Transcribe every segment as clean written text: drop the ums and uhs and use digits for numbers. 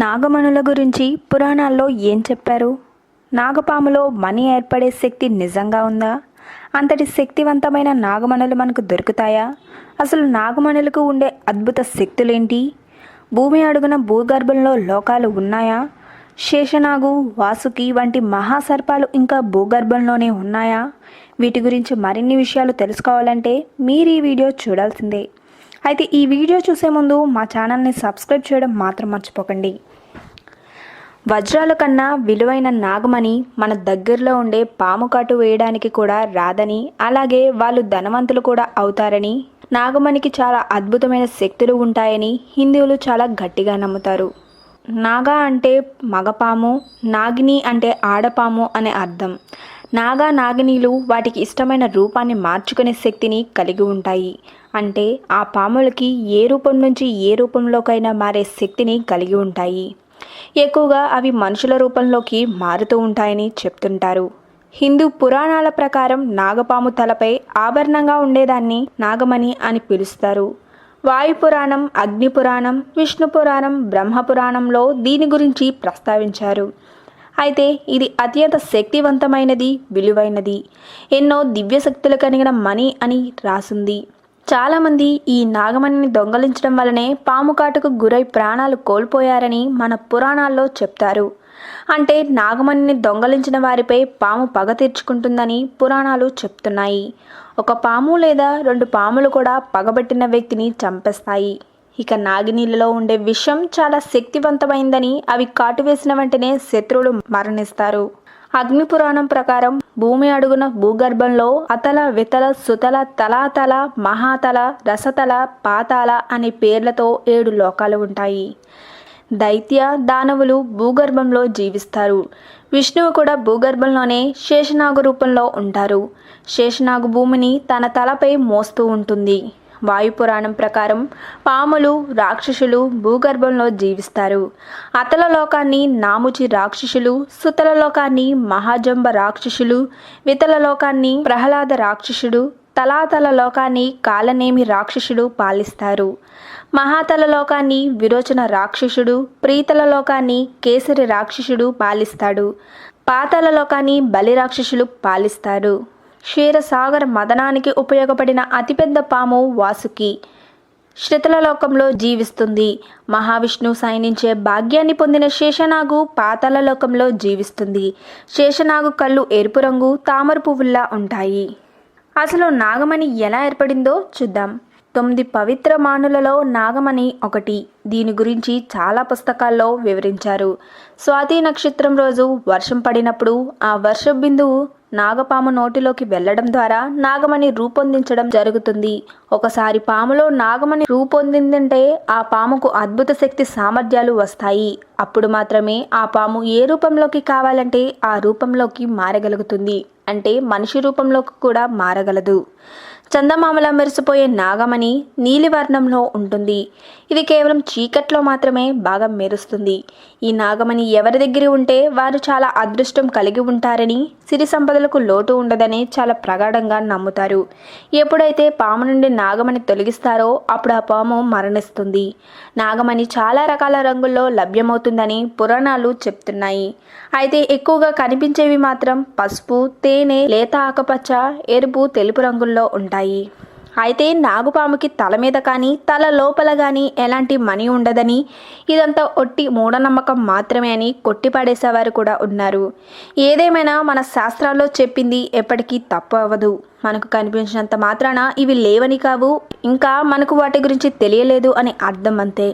నాగమణుల గురించి పురాణాల్లో ఏం చెప్పారు? నాగపాములో మణి ఏర్పడే శక్తి నిజంగా ఉందా? అంతటి శక్తివంతమైన నాగమణులు మనకు దొరుకుతాయా? అసలు నాగమణులకు ఉండే అద్భుత శక్తులేంటి? భూమి అడుగున భూగర్భంలో లోకాలు ఉన్నాయా? శేషనాగు, వాసుకి వంటి మహాసర్పాలు ఇంకా భూగర్భంలోనే ఉన్నాయా? వీటి గురించి మరిన్ని విషయాలు తెలుసుకోవాలంటే మీరు ఈ వీడియో చూడాల్సిందే. అయితే ఈ వీడియో చూసే ముందు మా ఛానల్ని సబ్స్క్రైబ్ చేయడం మాత్రం మర్చిపోకండి. వజ్రాల కన్నా విలువైన నాగమణి మన దగ్గరలో ఉండే పాము కాటు వేయడానికి కూడా రాదని, అలాగే వాళ్ళు ధనవంతులు కూడా అవుతారని, నాగమణికి చాలా అద్భుతమైన శక్తులు ఉంటాయని హిందువులు చాలా గట్టిగా నమ్ముతారు. నాగా అంటే మగపాము, నాగిని అంటే ఆడపాము అనే అర్థం. నాగా నాగినీలు వాటికి ఇష్టమైన రూపాన్ని మార్చుకునే శక్తిని కలిగి ఉంటాయి. అంటే ఆ పాములకి ఏ రూపం నుంచి ఏ రూపంలోకైనా మారే శక్తిని కలిగి ఉంటాయి. ఎక్కువగా అవి మనుషుల రూపంలోకి మారుతూ ఉంటాయని చెప్తుంటారు. హిందూ పురాణాల ప్రకారం నాగపాము తలపై ఆభరణంగా ఉండేదాన్ని నాగమణి అని పిలుస్తారు. వాయుపురాణం, అగ్నిపురాణం, విష్ణు పురాణం, బ్రహ్మపురాణంలో దీని గురించి ప్రస్తావించారు. అయితే ఇది అత్యంత శక్తివంతమైనది, విలువైనది, ఎన్నో దివ్యశక్తులు కలిగిన మణి అని రాసింది. చాలామంది ఈ నాగమణిని దొంగలించడం వల్లనే పాము కాటుకు గురై ప్రాణాలు కోల్పోయారని మన పురాణాల్లో చెప్తారు. అంటే నాగమణిని దొంగలించిన వారిపై పాము పగ తీర్చుకుంటుందని పురాణాలు చెప్తున్నాయి. ఒక పాము లేదా 2 పాములు కూడా పగబట్టిన వ్యక్తిని చంపేస్తాయి. ఇక నాగినీళ్ళలో ఉండే విషం చాలా శక్తివంతమైందని, అవి కాటు వేసిన వెంటనే శత్రువులు మరణిస్తారు. అగ్నిపురాణం ప్రకారం భూమి అడుగున భూగర్భంలో అతల, వితల, సుతల, తలాతల, మహాతల, రసతల, పాతాల అనే పేర్లతో 7 లోకాలు ఉంటాయి. దైత్య, దానవులు భూగర్భంలో జీవిస్తారు. విష్ణువు కూడా భూగర్భంలోనే శేషనాగు రూపంలో ఉంటారు. శేషనాగు భూమిని తన తలపై మోస్తూ ఉంటుంది. వాయుపురాణం ప్రకారం పాములు, రాక్షసులు భూగర్భంలో జీవిస్తారు. అతల లోకాన్ని నాముచి రాక్షసులు, సుతల లోకాన్ని మహాజంబ రాక్షసులు, వితల లోకాన్ని ప్రహ్లాద రాక్షసుడు, తలాతల లోకాన్ని కాలనేమి రాక్షసుడు పాలిస్తారు. మహాతల లోకాన్ని విరోచన రాక్షసుడు, ప్రీతల లోకాన్ని కేసరి రాక్షసుడు పాలిస్తాడు. పాతాల లోకాన్ని బలి రాక్షసులు పాలిస్తారు. క్షీరసాగర మదనానికి ఉపయోగపడిన అతిపెద్ద పాము వాసుకి శ్రుతుల లోకంలో జీవిస్తుంది. మహావిష్ణువు శయనించే భాగ్యాన్ని పొందిన శేషనాగు పాతాళ లోకంలో జీవిస్తుంది. శేషనాగు కళ్ళు ఎరుపు రంగు తామర పువ్వుల్లా ఉంటాయి. అసలు నాగమణి ఎలా ఏర్పడిందో చూద్దాం. 9 పవిత్ర మానులలో నాగమణి ఒకటి. దీని గురించి చాలా పుస్తకాల్లో వివరించారు. స్వాతి నక్షత్రం రోజు వర్షం పడినప్పుడు ఆ వర్ష బిందువు నాగపాము నోటిలోకి వెళ్లడం ద్వారా నాగమణి రూపొందించడం జరుగుతుంది. ఒకసారి పాములో నాగమణి రూపొందిందంటే ఆ పాముకు అద్భుత శక్తి సామర్థ్యాలు వస్తాయి. అప్పుడు మాత్రమే ఆ పాము ఏ రూపంలోకి కావాలంటే ఆ రూపంలోకి మారగలుగుతుంది. అంటే మనిషి రూపంలోకి కూడా మారగలదు. చందమామలా మెరిసిపోయే నాగమణి నీలివర్ణంలో ఉంటుంది. ఇది కేవలం చీకట్లో మాత్రమే బాగా మెరుస్తుంది. ఈ నాగమణి ఎవరి దగ్గర ఉంటే వారు చాలా అదృష్టం కలిగి ఉంటారని, సిరి సంపదలకు లోటు ఉండదని చాలా ప్రగాఢంగా నమ్ముతారు. ఎప్పుడైతే పాము నుండి నాగమణి తొలగిస్తారో అప్పుడు ఆ పాము మరణిస్తుంది. నాగమణి చాలా రకాల రంగుల్లో లభ్యమవుతుందని పురాణాలు చెప్తున్నాయి. అయితే ఎక్కువగా కనిపించేవి మాత్రం పసుపు, తేనె, లేత ఆకుపచ్చ, ఎరుపు, తెలుపు రంగుల్లో ఉంటాయి. అయితే నాగుపాముకి తల మీద కానీ తల లోపల కానీ ఎలాంటి మణి ఉండదని, ఇదంతా ఒట్టి మూఢనమ్మకం మాత్రమే అని కొట్టిపడేసేవారు కూడా ఉన్నారు. ఏదేమైనా మన శాస్త్రాల్లో చెప్పింది ఎప్పటికీ తప్పు అవ్వదు. మనకు కనిపించినంత మాత్రాన ఇవి లేవని కావు, ఇంకా మనకు వాటి గురించి తెలియలేదు అని అర్థం అంతే.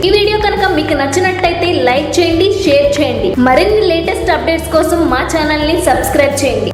ఈ వీడియో కనుక మీకు నచ్చినట్టయితే లైక్ చేయండి, షేర్ చేయండి. మరిన్ని లేటెస్ట్ అప్డేట్స్ కోసం మా ఛానల్ని సబ్స్క్రైబ్ చేయండి.